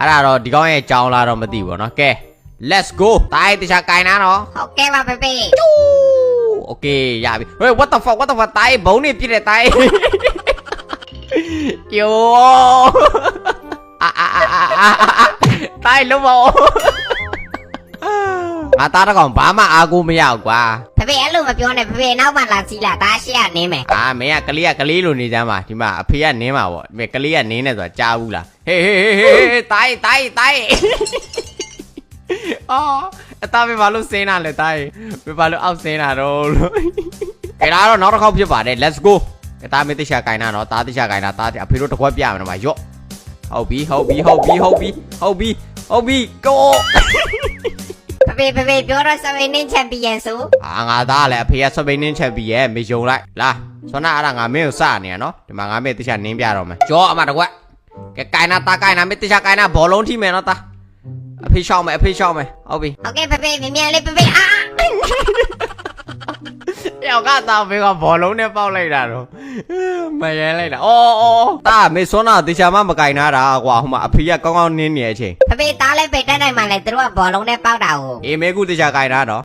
အဲ့ဒါတော့ဒီကောင်းရဲ့ကြောင်းလာတော့မသိဘူးเนาะကဲ let's go တိုင်းတခြားကိုင်နာနော် ဟုတ်ကဲ့ပါဖေဖေ โอเคရပြီเฮ้ย what the fuck တိုင်းဘုံနေပြစ်တဲ့တိုင်းကျိုတိုင်းလုံးမငါသားတကောင်ဘာမှအားကိုမရဘူးကွာ ဖေဖေအဲ့လိုမပြောနဲ့ဖေဖေနောက်မှလာစီလာဒါရှေ့ကနေမယ် မင်းကကလေးလိုနေကြမှာဒီမှာအဖေကနင်းမှာပေါ့ဒီကလေးကနင်းနေဆိုတာကြားဘူးလားဟေးတိုင်းအော်အသားပဲဘာလို့စင်းတာလဲတိုင်းပဲဘာလို့အောက်စင်းတာတော့လို့အဲ့ဒါတော့နောက်တစ်ခေါက်ဖြစ်ပါတယ် let's go တားမေးတခြားကိုင်နာနော်တားတခြားကိုင်နာတားအဖေတို့တစ်ခွက်ပြမယ်နော်မရော့ဟုတ်ပြီ go ဖေဖေပြောတော့စပိန်နင်းချန်ပီယံဆို ငါသားလည်းအဖေကစပိန်နင်းချက်ပြီးရဲ့မေယုံလိုက်လာဆွမ်းနာအဲ့ဒါငါမင်းကိုစနေရနော်ဒီမှာငါမင်းတခြားနင်းပြတော့မယ်ကြောအမတစ်ခွက်ကဲကိုင်နာတားကိုင်နာမေးတခြားကိုင်နာဘောလုံးထိမယ်နော်တားအဖေရှောက်မယ်ဟုတ်ပြီ ဟုတ်ကဲ့ဖေဖေမြန်လေးဖေဖေအာ ယောက်ကတားဖေကဘောလုံးနဲ့ပေါက်လိုက်တာတော့မရဲလိုက်တာအော်တားမေဆွမ်းနာတခြားမမကိုင်နာတာကွာဟိုမှာအဖေကကောင်းကောင်းနင်းနေတဲ့အချိန် ဖေဖေတားလဲပိတ်တက်နိုင်မှလဲသူတို့ကဘောလုံးနဲ့ပေါက်တာကို အေးမေကူတခြားကိုင်နာနော်